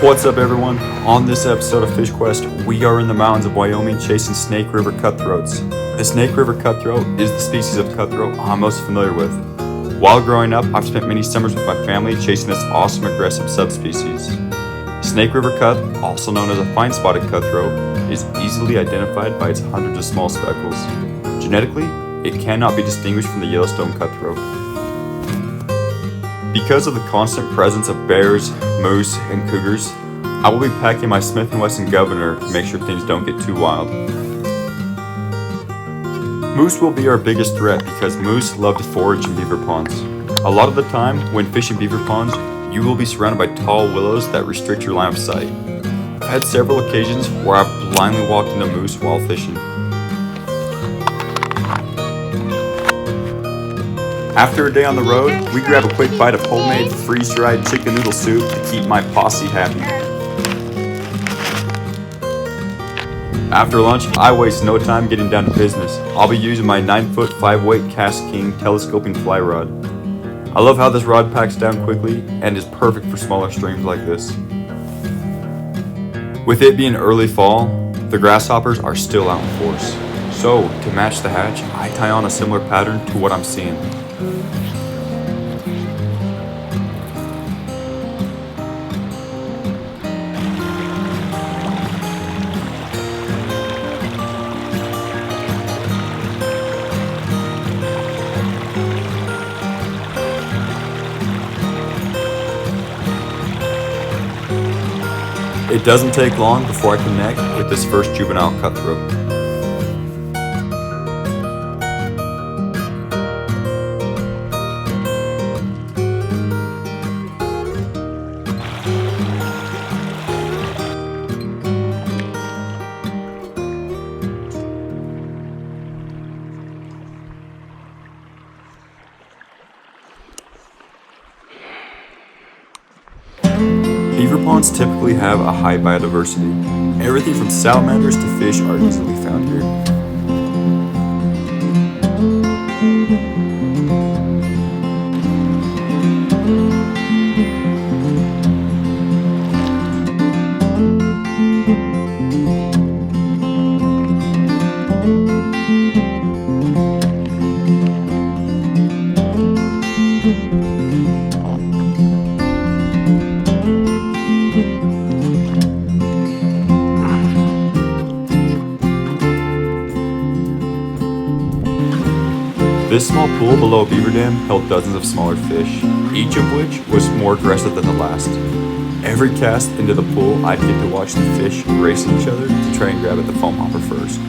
What's up, everyone? On this episode of Fish Quest, we are in the mountains of Wyoming chasing Snake River Cutthroats. The Snake River Cutthroat is the species of cutthroat I'm most familiar with. While growing up, I've spent many summers with my family chasing this awesome aggressive subspecies. Snake River Cut, also known as a fine-spotted cutthroat, is easily identified by its hundreds of small speckles. Genetically, it cannot be distinguished from the Yellowstone cutthroat. Because of the constant presence of bears, moose, and cougars, I will be packing my Smith & Wesson Governor to make sure things don't get too wild. Moose will be our biggest threat because moose love to forage in beaver ponds. A lot of the time, when fishing beaver ponds, you will be surrounded by tall willows that restrict your line of sight. I've had several occasions where I've blindly walked into moose while fishing. After a day on the road, we grab a quick bite of homemade freeze-dried chicken noodle soup to keep my posse happy. After lunch, I waste no time getting down to business. I'll be using my 9-foot 5-weight Cast King telescoping fly rod. I love how this rod packs down quickly and is perfect for smaller streams like this. With it being early fall, the grasshoppers are still out in force. So, to match the hatch, I tie on a similar pattern to what I'm seeing. It doesn't take long before I connect with this first juvenile cutthroat. Beaver ponds typically have a high biodiversity. Everything from salamanders to fish are easily found here. This small pool below a beaver dam held dozens of smaller fish, each of which was more aggressive than the last. Every cast into the pool, I'd get to watch the fish race each other to try and grab at the foam hopper first.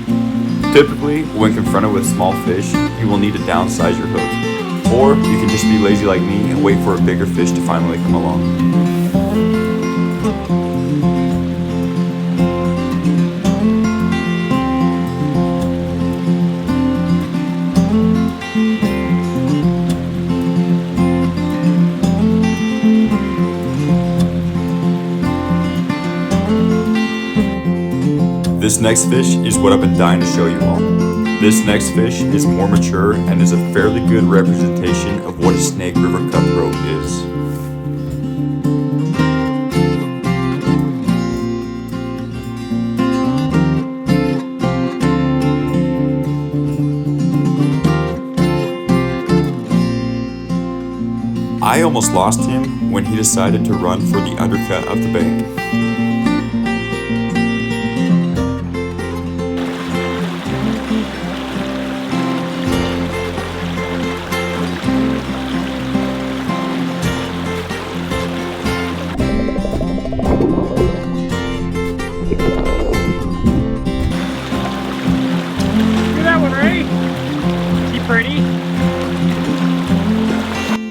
Typically, when confronted with small fish, you will need to downsize your hook, or you can just be lazy like me and wait for a bigger fish to finally come along. This next fish is what I've been dying to show you all. This next fish is more mature and is a fairly good representation of what a Snake River Cutthroat is. I almost lost him when he decided to run for the undercut of the bank.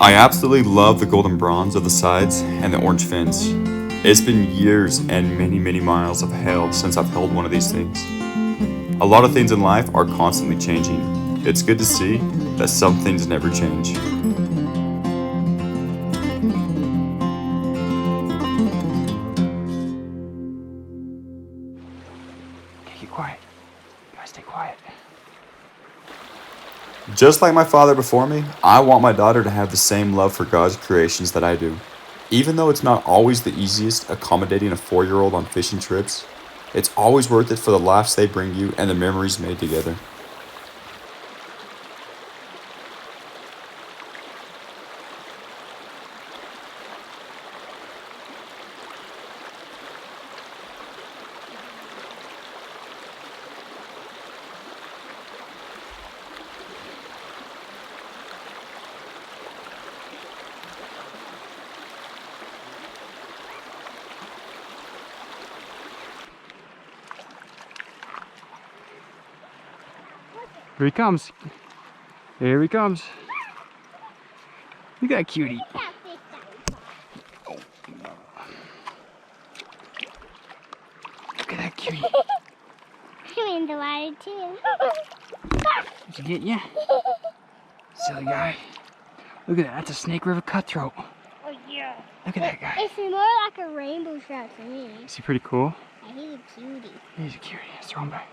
I absolutely love the golden bronze of the sides and the orange fins. It's been years and many miles of hell since I've held one of these things. A lot of things in life are constantly changing, It's good to see that some things never change. Keep quiet. Guys, stay quiet. Just like my father before me, I want my daughter to have the same love for God's creations that I do. Even though it's not always the easiest accommodating a 4-year-old on fishing trips, it's always worth it for the laughs they bring you and the memories made together. Here he comes. Here he comes. Look at that cutie. Oh, no. Look at that cutie. I'm in the water too. Did he get you? Silly guy. Look at that. That's a Snake River Cutthroat. Oh yeah. Look at that guy. It's more like a rainbow trout to me. Is he pretty cool? Yeah, he's a cutie. He's a cutie. Let's throw him back.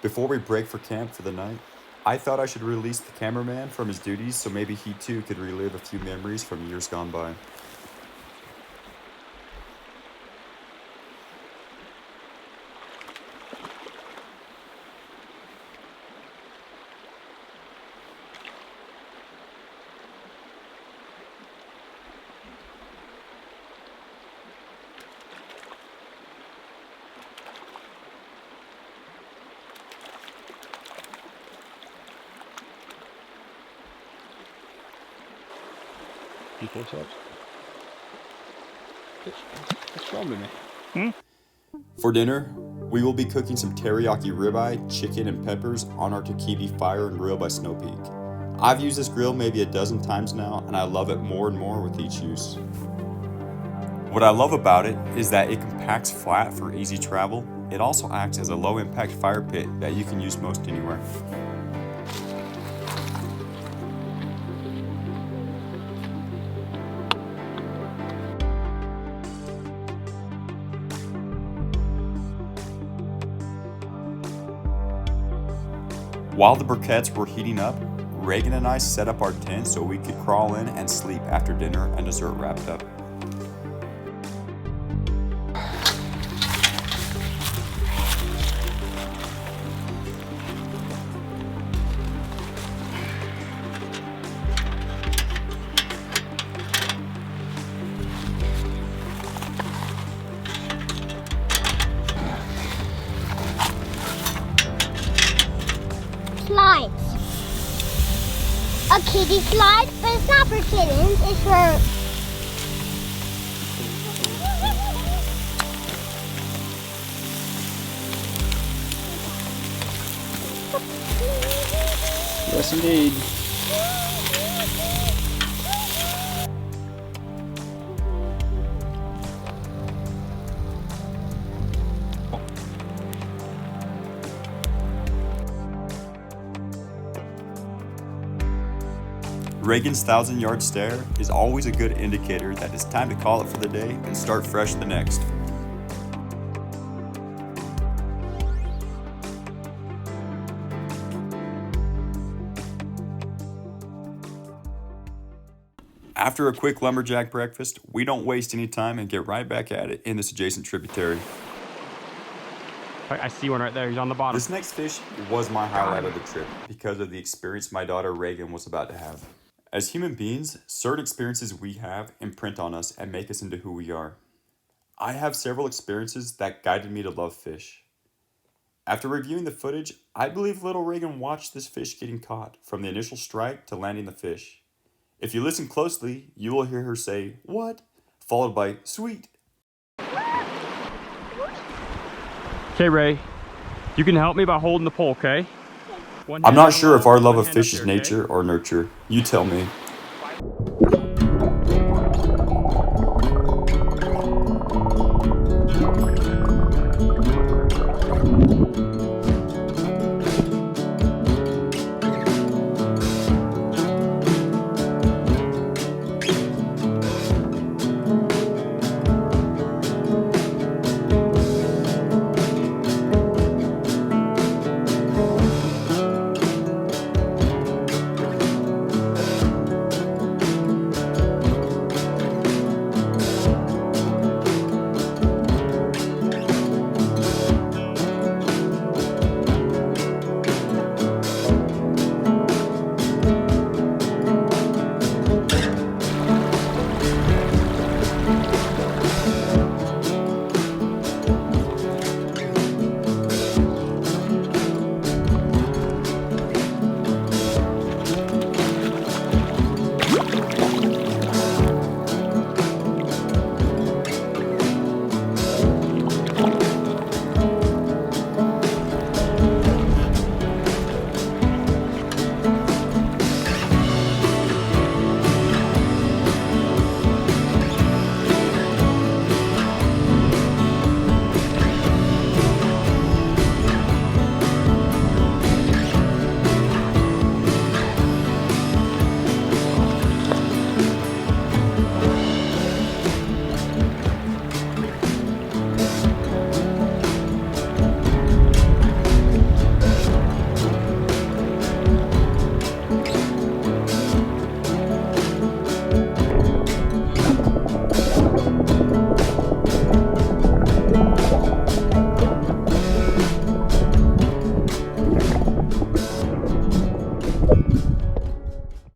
Before we break for camp for the night, I thought I should release the cameraman from his duties so maybe he too could relive a few memories from years gone by. Push-ups. Let's show them to me. For dinner, we will be cooking some teriyaki ribeye, chicken, and peppers on our Takibi fire and grill by Snow Peak. I've used this grill maybe a dozen times now, and I love it more and more with each use. What I love about it is that it compacts flat for easy travel. It also acts as a low-impact fire pit that you can use most anywhere. While the briquettes were heating up, Reagan and I set up our tent so we could crawl in and sleep after dinner and dessert wrapped up. Slides. A kitty slide, but it's not for kittens, it's for... Yes, indeed. Reagan's 1,000-yard stare is always a good indicator that it's time to call it for the day and start fresh the next. After a quick lumberjack breakfast, we don't waste any time and get right back at it in this adjacent tributary. I see one right there. He's on the bottom. This next fish was my highlight of the trip because of the experience my daughter Reagan was about to have. As human beings, certain experiences we have imprint on us and make us into who we are. I have several experiences that guided me to love fish. After reviewing the footage, I believe little Reagan watched this fish getting caught, from the initial strike to landing the fish. If you listen closely, you will hear her say, "What?" followed by, "Sweet." Okay, Ray. You can help me by holding the pole, okay? I'm not sure if our love of fish is nature or nurture. You tell me.